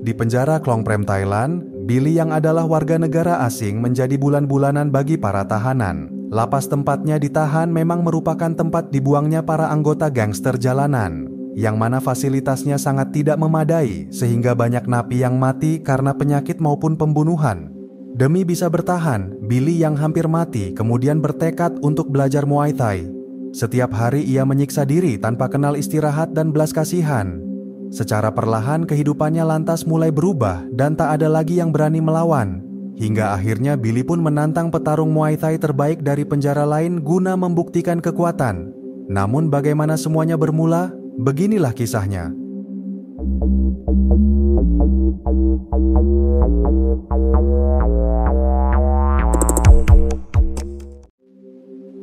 Di penjara Klong Prem, Thailand, Billy yang adalah warga negara asing menjadi bulan-bulanan bagi para tahanan. Lapas tempatnya ditahan memang merupakan tempat dibuangnya para anggota gangster jalanan, yang mana fasilitasnya sangat tidak memadai sehingga banyak napi yang mati karena penyakit maupun pembunuhan. Demi bisa bertahan, Billy yang hampir mati kemudian bertekad untuk belajar Muay Thai. Setiap hari ia menyiksa diri tanpa kenal istirahat dan belas kasihan. Secara perlahan kehidupannya lantas mulai berubah dan tak ada lagi yang berani melawan. Hingga akhirnya Billy pun menantang petarung Muay Thai terbaik dari penjara lain guna membuktikan kekuatan. Namun bagaimana semuanya bermula? Beginilah kisahnya.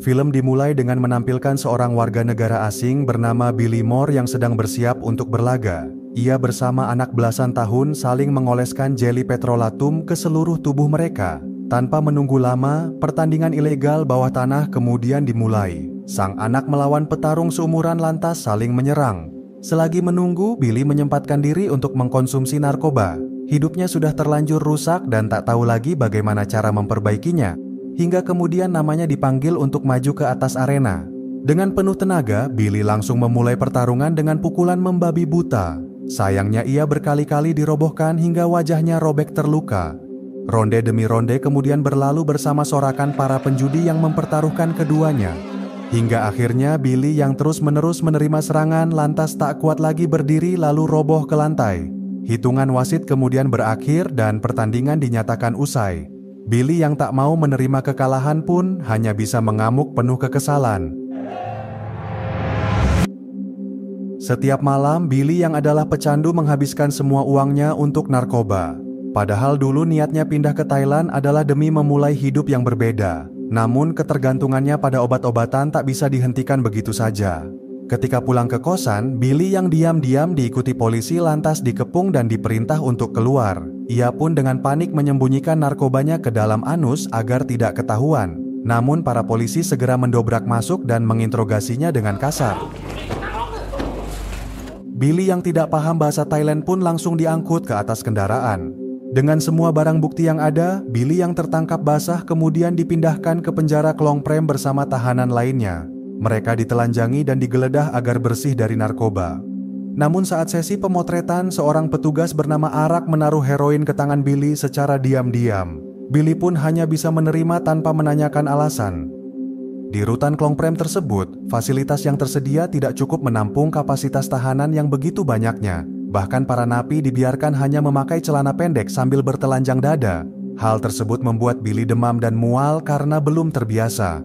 Film dimulai dengan menampilkan seorang warga negara asing bernama Billy Moore yang sedang bersiap untuk berlaga. Ia bersama anak belasan tahun saling mengoleskan jeli petrolatum ke seluruh tubuh mereka. Tanpa menunggu lama, pertandingan ilegal bawah tanah kemudian dimulai. Sang anak melawan petarung seumuran lantas saling menyerang. Selagi menunggu, Billy menyempatkan diri untuk mengkonsumsi narkoba. Hidupnya sudah terlanjur rusak dan tak tahu lagi bagaimana cara memperbaikinya. Hingga kemudian namanya dipanggil untuk maju ke atas arena. Dengan penuh tenaga, Billy langsung memulai pertarungan dengan pukulan membabi buta. Sayangnya ia berkali-kali dirobohkan hingga wajahnya robek terluka. Ronde demi ronde kemudian berlalu bersama sorakan para penjudi yang mempertaruhkan keduanya. Hingga akhirnya Billy yang terus-menerus menerima serangan lantas tak kuat lagi berdiri lalu roboh ke lantai. Hitungan wasit kemudian berakhir dan pertandingan dinyatakan usai. Billy yang tak mau menerima kekalahan pun hanya bisa mengamuk penuh kekesalan. Setiap malam, Billy yang adalah pecandu menghabiskan semua uangnya untuk narkoba. Padahal dulu niatnya pindah ke Thailand adalah demi memulai hidup yang berbeda. Namun ketergantungannya pada obat-obatan tak bisa dihentikan begitu saja. Ketika pulang ke kosan, Billy yang diam-diam diikuti polisi lantas dikepung dan diperintah untuk keluar. Ia pun dengan panik menyembunyikan narkobanya ke dalam anus agar tidak ketahuan. Namun para polisi segera mendobrak masuk dan menginterogasinya dengan kasar. Billy yang tidak paham bahasa Thailand pun langsung diangkut ke atas kendaraan. Dengan semua barang bukti yang ada, Billy yang tertangkap basah kemudian dipindahkan ke penjara Klong Prem bersama tahanan lainnya. Mereka ditelanjangi dan digeledah agar bersih dari narkoba. Namun saat sesi pemotretan, seorang petugas bernama Arak menaruh heroin ke tangan Billy secara diam-diam. Billy pun hanya bisa menerima tanpa menanyakan alasan. Di rutan Klong Prem tersebut, fasilitas yang tersedia tidak cukup menampung kapasitas tahanan yang begitu banyaknya. Bahkan para napi dibiarkan hanya memakai celana pendek sambil bertelanjang dada. Hal tersebut membuat Billy demam dan mual karena belum terbiasa.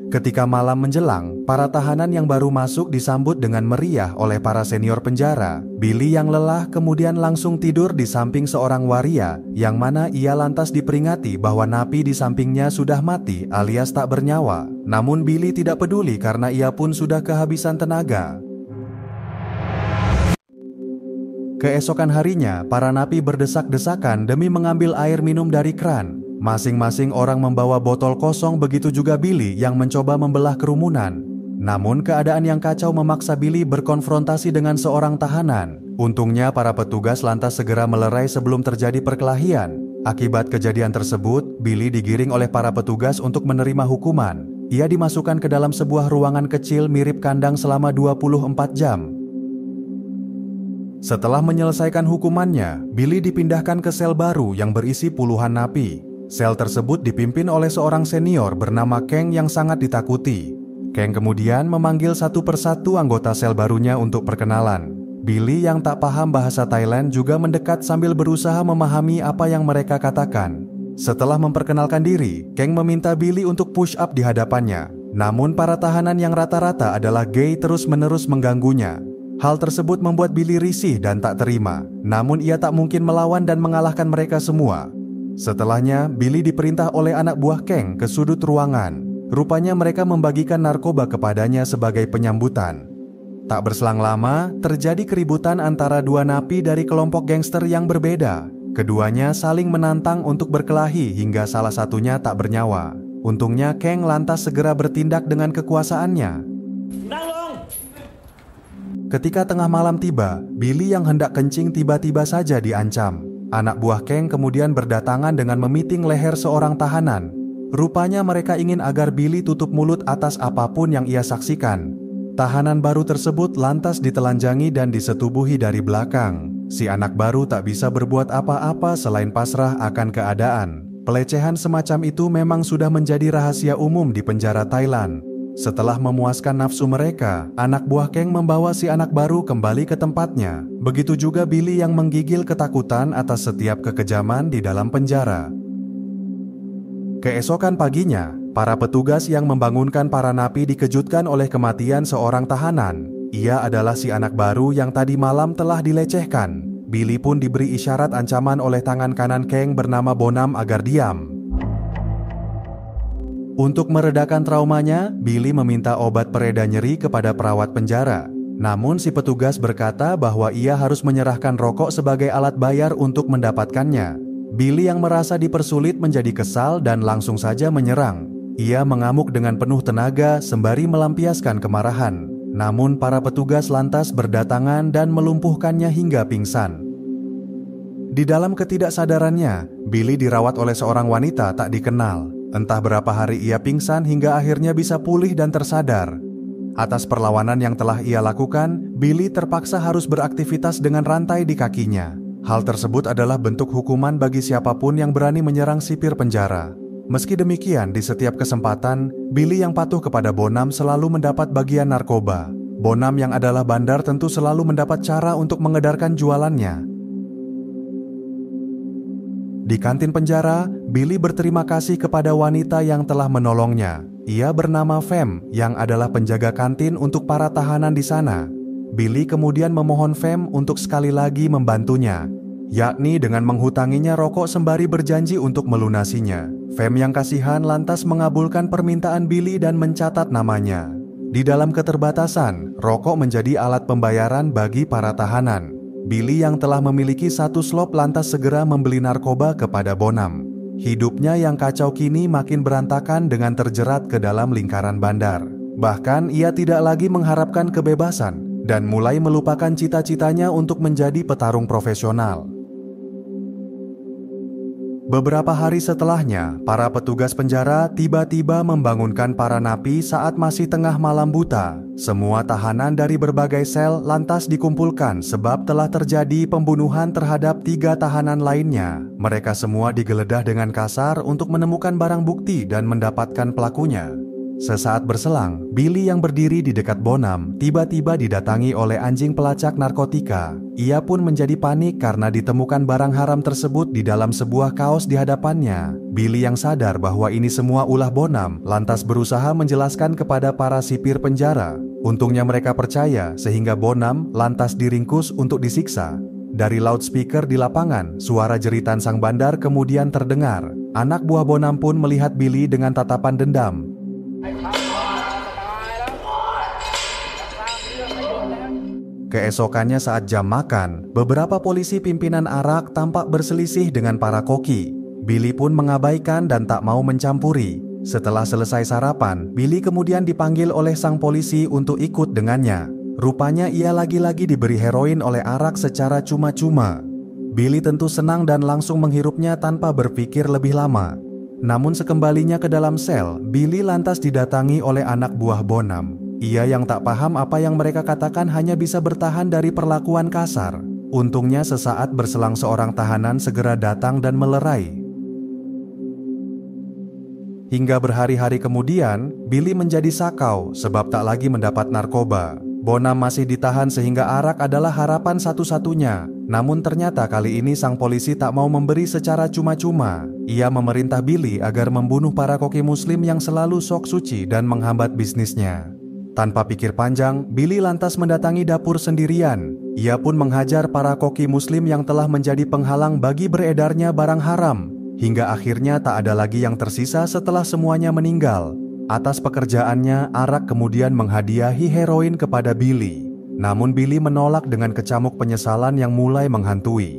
Ketika malam menjelang, para tahanan yang baru masuk disambut dengan meriah oleh para senior penjara. Billy yang lelah kemudian langsung tidur di samping seorang waria, yang mana ia lantas diperingati bahwa napi di sampingnya sudah mati alias tak bernyawa. Namun Billy tidak peduli karena ia pun sudah kehabisan tenaga. Keesokan harinya, para napi berdesak-desakan demi mengambil air minum dari kran. Masing-masing orang membawa botol kosong, begitu juga Billy yang mencoba membelah kerumunan. Namun keadaan yang kacau memaksa Billy berkonfrontasi dengan seorang tahanan. Untungnya para petugas lantas segera melerai sebelum terjadi perkelahian. Akibat kejadian tersebut, Billy digiring oleh para petugas untuk menerima hukuman. Ia dimasukkan ke dalam sebuah ruangan kecil mirip kandang selama 24 jam. Setelah menyelesaikan hukumannya, Billy dipindahkan ke sel baru yang berisi puluhan napi. Sel tersebut dipimpin oleh seorang senior bernama Kang yang sangat ditakuti. Kang kemudian memanggil satu persatu anggota sel barunya untuk perkenalan. Billy yang tak paham bahasa Thailand juga mendekat sambil berusaha memahami apa yang mereka katakan. Setelah memperkenalkan diri, Kang meminta Billy untuk push up di hadapannya. Namun para tahanan yang rata-rata adalah gay terus-menerus mengganggunya. Hal tersebut membuat Billy risih dan tak terima. Namun ia tak mungkin melawan dan mengalahkan mereka semua. Setelahnya, Billy diperintah oleh anak buah Kang ke sudut ruangan. Rupanya mereka membagikan narkoba kepadanya sebagai penyambutan. Tak berselang lama, terjadi keributan antara dua napi dari kelompok gangster yang berbeda. Keduanya saling menantang untuk berkelahi hingga salah satunya tak bernyawa. Untungnya Kang lantas segera bertindak dengan kekuasaannya. Ketika tengah malam tiba, Billy yang hendak kencing tiba-tiba saja diancam. Anak buah Kang kemudian berdatangan dengan memiting leher seorang tahanan. Rupanya mereka ingin agar Billy tutup mulut atas apapun yang ia saksikan. Tahanan baru tersebut lantas ditelanjangi dan disetubuhi dari belakang. Si anak baru tak bisa berbuat apa-apa selain pasrah akan keadaan. Pelecehan semacam itu memang sudah menjadi rahasia umum di penjara Thailand. Setelah memuaskan nafsu mereka, anak buah Kang membawa si anak baru kembali ke tempatnya. Begitu juga Billy yang menggigil ketakutan atas setiap kekejaman di dalam penjara. Keesokan paginya, para petugas yang membangunkan para napi dikejutkan oleh kematian seorang tahanan. Ia adalah si anak baru yang tadi malam telah dilecehkan. Billy pun diberi isyarat ancaman oleh tangan kanan Kang bernama Bonam agar diam. Untuk meredakan traumanya, Billy meminta obat pereda nyeri kepada perawat penjara. Namun si petugas berkata bahwa ia harus menyerahkan rokok sebagai alat bayar untuk mendapatkannya. Billy yang merasa dipersulit menjadi kesal dan langsung saja menyerang. Ia mengamuk dengan penuh tenaga sembari melampiaskan kemarahan. Namun para petugas lantas berdatangan dan melumpuhkannya hingga pingsan. Di dalam ketidaksadarannya, Billy dirawat oleh seorang wanita tak dikenal. Entah berapa hari ia pingsan hingga akhirnya bisa pulih dan tersadar. Atas perlawanan yang telah ia lakukan, Billy terpaksa harus beraktivitas dengan rantai di kakinya. Hal tersebut adalah bentuk hukuman bagi siapapun yang berani menyerang sipir penjara. Meski demikian, di setiap kesempatan, Billy yang patuh kepada Bonam selalu mendapat bagian narkoba. Bonam yang adalah bandar tentu selalu mendapat cara untuk mengedarkan jualannya. Di kantin penjara, Billy berterima kasih kepada wanita yang telah menolongnya. Ia bernama Fem, yang adalah penjaga kantin untuk para tahanan di sana. Billy kemudian memohon Fem untuk sekali lagi membantunya, yakni dengan menghutanginya rokok sembari berjanji untuk melunasinya. Fem yang kasihan lantas mengabulkan permintaan Billy dan mencatat namanya. Di dalam keterbatasan, rokok menjadi alat pembayaran bagi para tahanan. Billy yang telah memiliki satu slop lantas segera membeli narkoba kepada Bonam. Hidupnya yang kacau kini makin berantakan dengan terjerat ke dalam lingkaran bandar. Bahkan ia tidak lagi mengharapkan kebebasan dan mulai melupakan cita-citanya untuk menjadi petarung profesional. Beberapa hari setelahnya, para petugas penjara tiba-tiba membangunkan para napi saat masih tengah malam buta. Semua tahanan dari berbagai sel lantas dikumpulkan sebab telah terjadi pembunuhan terhadap 3 tahanan lainnya. Mereka semua digeledah dengan kasar untuk menemukan barang bukti dan mendapatkan pelakunya. Sesaat berselang, Billy yang berdiri di dekat Bonam tiba-tiba didatangi oleh anjing pelacak narkotika. Ia pun menjadi panik karena ditemukan barang haram tersebut di dalam sebuah kaos di hadapannya. Billy yang sadar bahwa ini semua ulah Bonam lantas berusaha menjelaskan kepada para sipir penjara. Untungnya mereka percaya sehingga Bonam lantas diringkus untuk disiksa. Dari loudspeaker di lapangan, suara jeritan sang bandar kemudian terdengar. Anak buah Bonam pun melihat Billy dengan tatapan dendam. Keesokannya saat jam makan, beberapa polisi pimpinan Arak tampak berselisih dengan para koki. Billy pun mengabaikan dan tak mau mencampuri. Setelah selesai sarapan, Billy kemudian dipanggil oleh sang polisi untuk ikut dengannya. Rupanya ia lagi-lagi diberi heroin oleh Arak secara cuma-cuma. Billy tentu senang dan langsung menghirupnya tanpa berpikir lebih lama. Namun sekembalinya ke dalam sel, Billy lantas didatangi oleh anak buah Bonam. Ia yang tak paham apa yang mereka katakan hanya bisa bertahan dari perlakuan kasar. Untungnya sesaat berselang seorang tahanan segera datang dan melerai. Hingga berhari-hari kemudian, Billy menjadi sakau sebab tak lagi mendapat narkoba. Bonam masih ditahan sehingga Arak adalah harapan satu-satunya. Namun ternyata kali ini sang polisi tak mau memberi secara cuma-cuma. Ia memerintah Billy agar membunuh para koki muslim yang selalu sok suci dan menghambat bisnisnya. Tanpa pikir panjang, Billy lantas mendatangi dapur sendirian. Ia pun menghajar para koki muslim yang telah menjadi penghalang bagi beredarnya barang haram. Hingga akhirnya tak ada lagi yang tersisa setelah semuanya meninggal. Atas pekerjaannya, Arak kemudian menghadiahi heroin kepada Billy. Namun Billy menolak dengan kecamuk penyesalan yang mulai menghantui.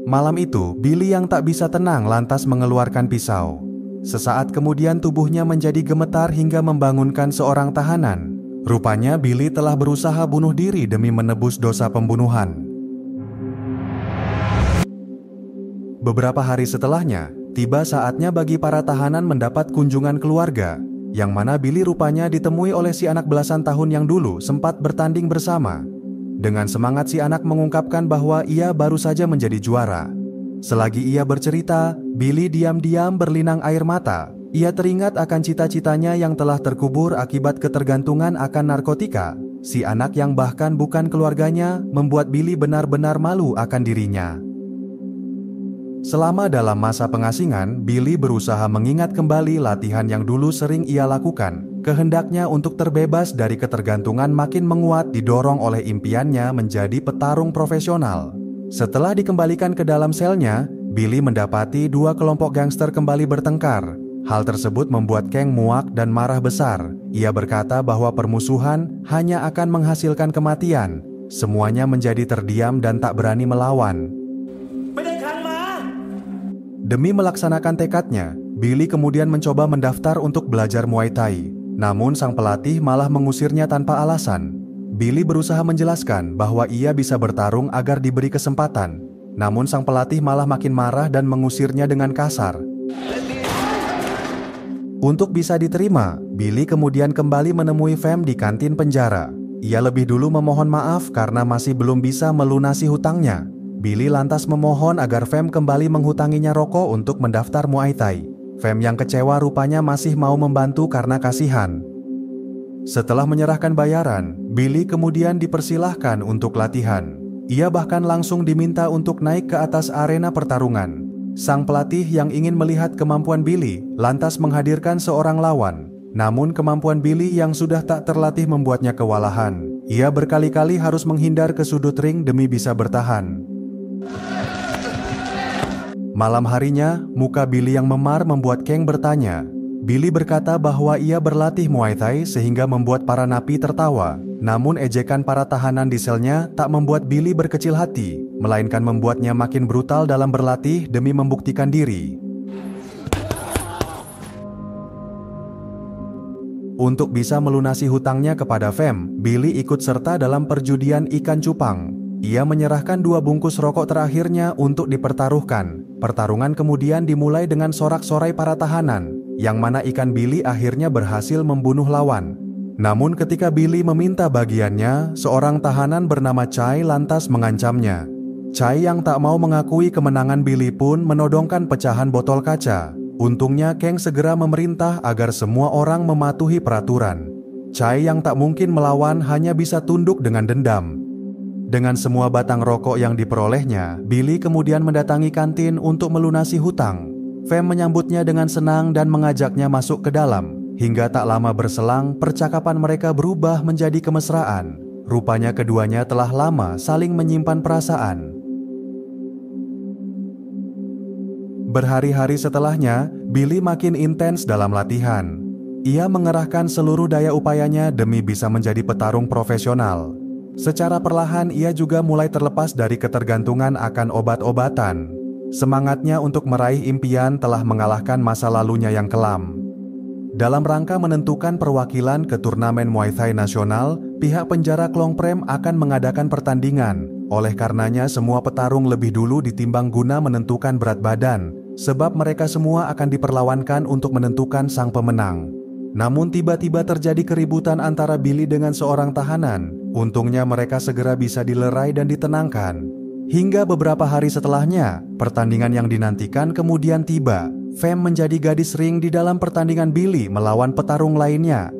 Malam itu, Billy yang tak bisa tenang lantas mengeluarkan pisau. Sesaat kemudian tubuhnya menjadi gemetar hingga membangunkan seorang tahanan. Rupanya Billy telah berusaha bunuh diri demi menebus dosa pembunuhan. Beberapa hari setelahnya, tiba saatnya bagi para tahanan mendapat kunjungan keluarga, yang mana Billy rupanya ditemui oleh si anak belasan tahun yang dulu sempat bertanding bersama. Dengan semangat si anak mengungkapkan bahwa ia baru saja menjadi juara. Selagi ia bercerita, Billy diam-diam berlinang air mata. Ia teringat akan cita-citanya yang telah terkubur akibat ketergantungan akan narkotika. Si anak yang bahkan bukan keluarganya membuat Billy benar-benar malu akan dirinya. Selama dalam masa pengasingan, Billy berusaha mengingat kembali latihan yang dulu sering ia lakukan. Kehendaknya untuk terbebas dari ketergantungan makin menguat didorong oleh impiannya menjadi petarung profesional. Setelah dikembalikan ke dalam selnya, Billy mendapati dua kelompok gangster kembali bertengkar. Hal tersebut membuat Kang muak dan marah besar. Ia berkata bahwa permusuhan hanya akan menghasilkan kematian. Semuanya menjadi terdiam dan tak berani melawan. Demi melaksanakan tekadnya, Billy kemudian mencoba mendaftar untuk belajar Muay Thai. Namun sang pelatih malah mengusirnya tanpa alasan. Billy berusaha menjelaskan bahwa ia bisa bertarung agar diberi kesempatan. Namun sang pelatih malah makin marah dan mengusirnya dengan kasar. Untuk bisa diterima, Billy kemudian kembali menemui Fem di kantin penjara. Ia lebih dulu memohon maaf karena masih belum bisa melunasi hutangnya. Billy lantas memohon agar Fem kembali menghutanginya rokok untuk mendaftar Muay Thai. Fem yang kecewa rupanya masih mau membantu karena kasihan. Setelah menyerahkan bayaran, Billy kemudian dipersilahkan untuk latihan. Ia bahkan langsung diminta untuk naik ke atas arena pertarungan. Sang pelatih yang ingin melihat kemampuan Billy lantas menghadirkan seorang lawan. Namun kemampuan Billy yang sudah tak terlatih membuatnya kewalahan. Ia berkali-kali harus menghindar ke sudut ring demi bisa bertahan. Malam harinya, muka Billy yang memar membuat Kang bertanya. Billy berkata bahwa ia berlatih Muay Thai sehingga membuat para napi tertawa. Namun ejekan para tahanan di selnya tak membuat Billy berkecil hati, melainkan membuatnya makin brutal dalam berlatih demi membuktikan diri. Untuk bisa melunasi hutangnya kepada Fem, Billy ikut serta dalam perjudian ikan cupang. Ia menyerahkan 2 bungkus rokok terakhirnya untuk dipertaruhkan. Pertarungan kemudian dimulai dengan sorak-sorai para tahanan, yang mana ikan Billy akhirnya berhasil membunuh lawan. Namun ketika Billy meminta bagiannya, seorang tahanan bernama Chai lantas mengancamnya. Chai yang tak mau mengakui kemenangan Billy pun menodongkan pecahan botol kaca. Untungnya Kang segera memerintah agar semua orang mematuhi peraturan. Chai yang tak mungkin melawan hanya bisa tunduk dengan dendam. Dengan semua batang rokok yang diperolehnya, Billy kemudian mendatangi kantin untuk melunasi hutang. Fem menyambutnya dengan senang dan mengajaknya masuk ke dalam. Hingga tak lama berselang, percakapan mereka berubah menjadi kemesraan. Rupanya keduanya telah lama saling menyimpan perasaan. Berhari-hari setelahnya, Billy makin intens dalam latihan. Ia mengerahkan seluruh daya upayanya demi bisa menjadi petarung profesional. Secara perlahan ia juga mulai terlepas dari ketergantungan akan obat-obatan. Semangatnya untuk meraih impian telah mengalahkan masa lalunya yang kelam. Dalam rangka menentukan perwakilan ke turnamen Muay Thai nasional, pihak penjara Klong Prem akan mengadakan pertandingan. Oleh karenanya semua petarung lebih dulu ditimbang guna menentukan berat badan, sebab mereka semua akan diperlawankan untuk menentukan sang pemenang. Namun tiba-tiba terjadi keributan antara Billy dengan seorang tahanan. Untungnya mereka segera bisa dilerai dan ditenangkan. Hingga beberapa hari setelahnya, pertandingan yang dinantikan kemudian tiba. Fem menjadi gadis ring di dalam pertandingan Billy melawan petarung lainnya.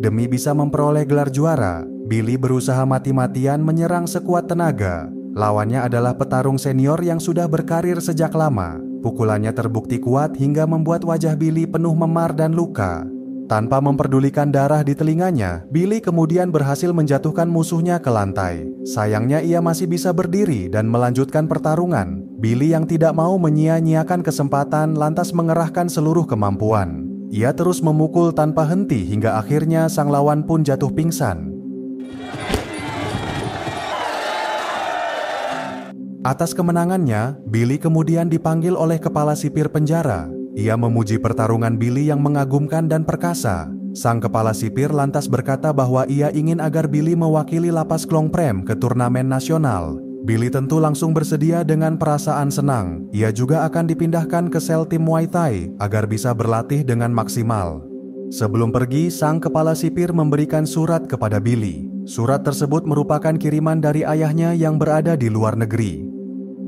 Demi bisa memperoleh gelar juara, Billy berusaha mati-matian menyerang sekuat tenaga. Lawannya adalah petarung senior yang sudah berkarir sejak lama. Pukulannya terbukti kuat hingga membuat wajah Billy penuh memar dan luka. Tanpa memperdulikan darah di telinganya, Billy kemudian berhasil menjatuhkan musuhnya ke lantai. Sayangnya ia masih bisa berdiri dan melanjutkan pertarungan. Billy yang tidak mau menyia-nyiakan kesempatan lantas mengerahkan seluruh kemampuan. Ia terus memukul tanpa henti hingga akhirnya sang lawan pun jatuh pingsan. Atas kemenangannya, Billy kemudian dipanggil oleh kepala sipir penjara. Ia memuji pertarungan Billy yang mengagumkan dan perkasa. Sang kepala sipir lantas berkata bahwa ia ingin agar Billy mewakili lapas Klong Prem ke turnamen nasional. Billy tentu langsung bersedia dengan perasaan senang. Ia juga akan dipindahkan ke sel tim Muay Thai agar bisa berlatih dengan maksimal. Sebelum pergi, sang kepala sipir memberikan surat kepada Billy. Surat tersebut merupakan kiriman dari ayahnya yang berada di luar negeri.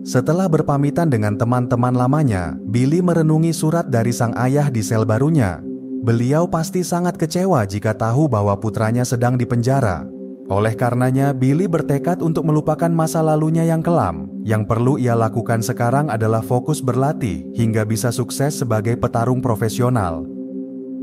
Setelah berpamitan dengan teman-teman lamanya, Billy merenungi surat dari sang ayah di sel barunya. Beliau pasti sangat kecewa jika tahu bahwa putranya sedang dipenjara. Oleh karenanya, Billy bertekad untuk melupakan masa lalunya yang kelam. Yang perlu ia lakukan sekarang adalah fokus berlatih hingga bisa sukses sebagai petarung profesional.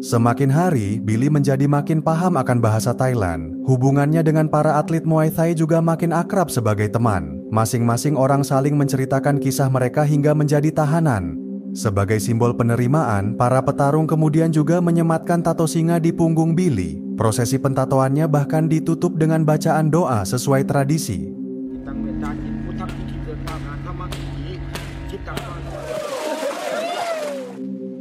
Semakin hari, Billy menjadi makin paham akan bahasa Thailand. Hubungannya dengan para atlet Muay Thai juga makin akrab sebagai teman. Masing-masing orang saling menceritakan kisah mereka hingga menjadi tahanan. Sebagai simbol penerimaan, para petarung kemudian juga menyematkan tato singa di punggung Billy. Prosesi pentatoannya bahkan ditutup dengan bacaan doa sesuai tradisi.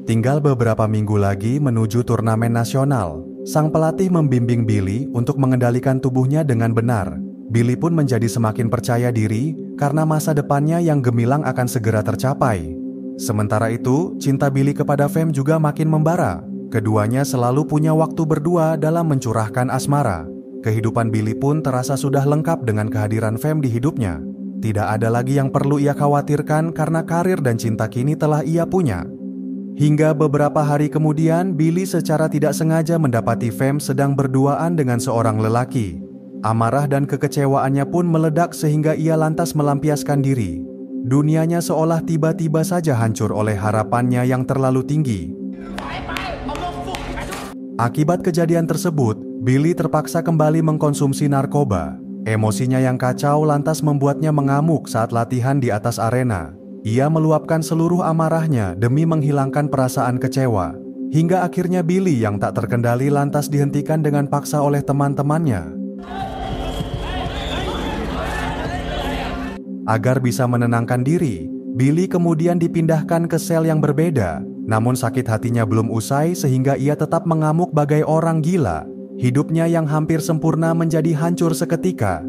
Tinggal beberapa minggu lagi menuju turnamen nasional. Sang pelatih membimbing Billy untuk mengendalikan tubuhnya dengan benar. Billy pun menjadi semakin percaya diri karena masa depannya yang gemilang akan segera tercapai. Sementara itu, cinta Billy kepada Fem juga makin membara. Keduanya selalu punya waktu berdua dalam mencurahkan asmara. Kehidupan Billy pun terasa sudah lengkap dengan kehadiran Fem di hidupnya. Tidak ada lagi yang perlu ia khawatirkan karena karir dan cinta kini telah ia punya. Hingga beberapa hari kemudian, Billy secara tidak sengaja mendapati Fem sedang berduaan dengan seorang lelaki. Amarah dan kekecewaannya pun meledak sehingga ia lantas melampiaskan diri. Dunianya seolah tiba-tiba saja hancur oleh harapannya yang terlalu tinggi. Akibat kejadian tersebut, Billy terpaksa kembali mengkonsumsi narkoba. Emosinya yang kacau lantas membuatnya mengamuk saat latihan di atas arena. Ia meluapkan seluruh amarahnya demi menghilangkan perasaan kecewa. Hingga akhirnya Billy yang tak terkendali lantas dihentikan dengan paksa oleh teman-temannya. Agar bisa menenangkan diri, Billy kemudian dipindahkan ke sel yang berbeda. Namun sakit hatinya belum usai sehingga ia tetap mengamuk bagai orang gila. Hidupnya yang hampir sempurna menjadi hancur seketika.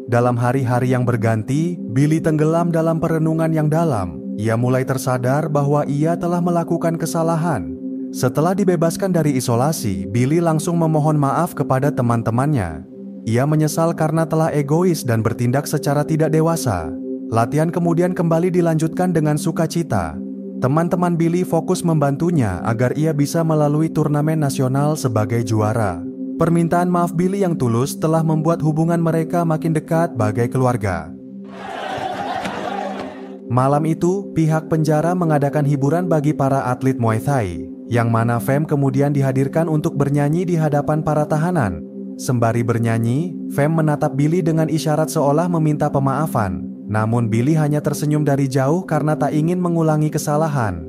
Dalam hari-hari yang berganti, Billy tenggelam dalam perenungan yang dalam. Ia mulai tersadar bahwa ia telah melakukan kesalahan. Setelah dibebaskan dari isolasi, Billy langsung memohon maaf kepada teman-temannya. Ia menyesal karena telah egois dan bertindak secara tidak dewasa. Latihan kemudian kembali dilanjutkan dengan sukacita. Teman-teman Billy fokus membantunya agar ia bisa melalui turnamen nasional sebagai juara. Permintaan maaf Billy yang tulus telah membuat hubungan mereka makin dekat bagai keluarga. Malam itu, pihak penjara mengadakan hiburan bagi para atlet Muay Thai, yang mana Fem kemudian dihadirkan untuk bernyanyi di hadapan para tahanan. Sembari bernyanyi, Fem menatap Billy dengan isyarat seolah meminta pemaafan. Namun Billy hanya tersenyum dari jauh karena tak ingin mengulangi kesalahan.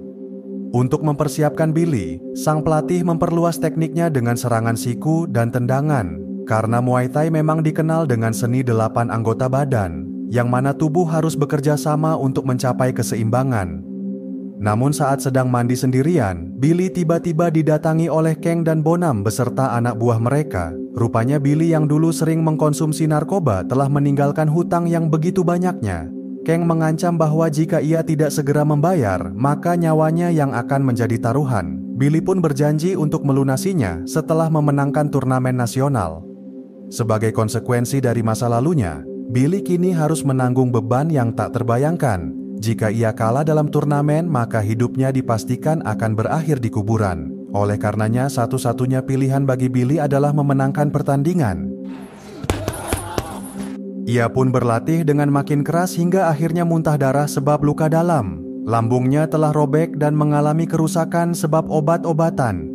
Untuk mempersiapkan Billy, sang pelatih memperluas tekniknya dengan serangan siku dan tendangan. Karena Muay Thai memang dikenal dengan seni 8 anggota badan, yang mana tubuh harus bekerja sama untuk mencapai keseimbangan. Namun saat sedang mandi sendirian, Billy tiba-tiba didatangi oleh Kang dan Bonam beserta anak buah mereka. Rupanya Billy yang dulu sering mengkonsumsi narkoba telah meninggalkan hutang yang begitu banyaknya. Kang mengancam bahwa jika ia tidak segera membayar, maka nyawanya yang akan menjadi taruhan. Billy pun berjanji untuk melunasinya setelah memenangkan turnamen nasional. Sebagai konsekuensi dari masa lalunya, Billy kini harus menanggung beban yang tak terbayangkan. Jika ia kalah dalam turnamen, maka hidupnya dipastikan akan berakhir di kuburan. Oleh karenanya, satu-satunya pilihan bagi Billy adalah memenangkan pertandingan. Ia pun berlatih dengan makin keras hingga akhirnya muntah darah sebab luka dalam. Lambungnya telah robek dan mengalami kerusakan sebab obat-obatan.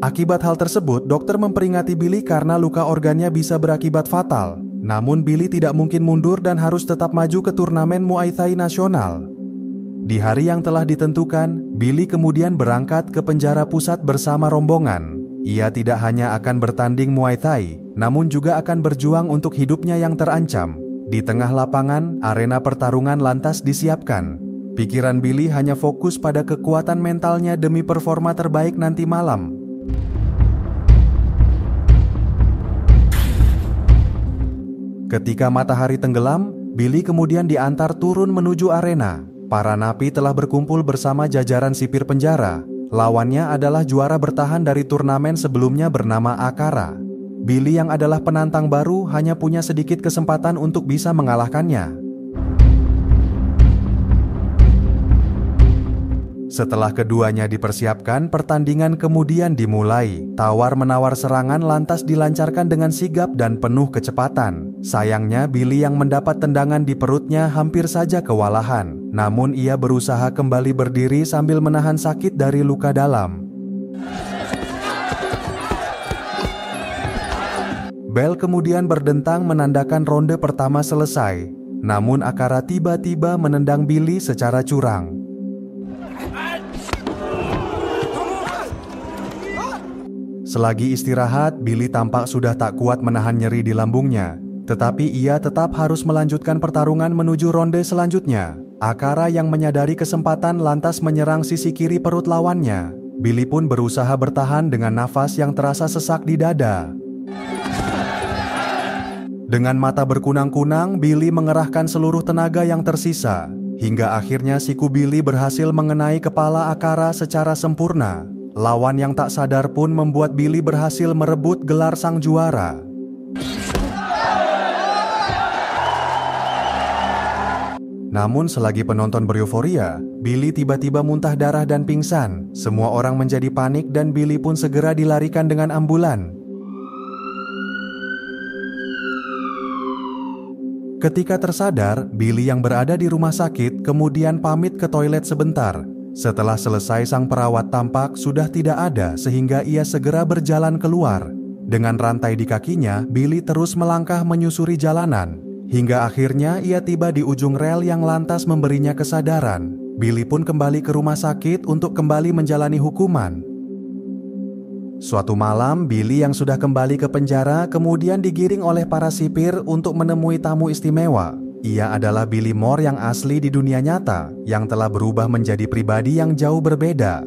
Akibat hal tersebut, dokter memperingati Billy karena luka organnya bisa berakibat fatal. Namun Billy tidak mungkin mundur dan harus tetap maju ke turnamen Muay Thai nasional. Di hari yang telah ditentukan, Billy kemudian berangkat ke penjara pusat bersama rombongan. Ia tidak hanya akan bertanding Muay Thai, namun juga akan berjuang untuk hidupnya yang terancam. Di tengah lapangan, arena pertarungan lantas disiapkan. Pikiran Billy hanya fokus pada kekuatan mentalnya demi performa terbaik nanti malam. Ketika matahari tenggelam, Billy kemudian diantar turun menuju arena. Para napi telah berkumpul bersama jajaran sipir penjara. Lawannya adalah juara bertahan dari turnamen sebelumnya bernama Akara. Billy yang adalah penantang baru hanya punya sedikit kesempatan untuk bisa mengalahkannya. Setelah keduanya dipersiapkan, pertandingan kemudian dimulai. Tawar-menawar serangan lantas dilancarkan dengan sigap dan penuh kecepatan. Sayangnya, Billy yang mendapat tendangan di perutnya hampir saja kewalahan. Namun ia berusaha kembali berdiri sambil menahan sakit dari luka dalam. Bel kemudian berdentang menandakan ronde pertama selesai. Namun Akara tiba-tiba menendang Billy secara curang. Selagi istirahat, Billy tampak sudah tak kuat menahan nyeri di lambungnya. Tetapi ia tetap harus melanjutkan pertarungan menuju ronde selanjutnya. Akara yang menyadari kesempatan lantas menyerang sisi kiri perut lawannya. Billy pun berusaha bertahan dengan nafas yang terasa sesak di dada. Dengan mata berkunang-kunang, Billy mengerahkan seluruh tenaga yang tersisa. Hingga akhirnya siku Billy berhasil mengenai kepala Akara secara sempurna. Lawan yang tak sadar pun membuat Billy berhasil merebut gelar sang juara. Namun selagi penonton bereuforia, Billy tiba-tiba muntah darah dan pingsan. Semua orang menjadi panik dan Billy pun segera dilarikan dengan ambulan. Ketika tersadar, Billy yang berada di rumah sakit kemudian pamit ke toilet sebentar. Setelah selesai, sang perawat tampak sudah tidak ada sehingga ia segera berjalan keluar. Dengan rantai di kakinya, Billy terus melangkah menyusuri jalanan. Hingga akhirnya ia tiba di ujung rel yang lantas memberinya kesadaran. Billy pun kembali ke rumah sakit untuk kembali menjalani hukuman. Suatu malam, Billy yang sudah kembali ke penjara kemudian digiring oleh para sipir untuk menemui tamu istimewa. Ia adalah Billy Moore yang asli di dunia nyata, yang telah berubah menjadi pribadi yang jauh berbeda.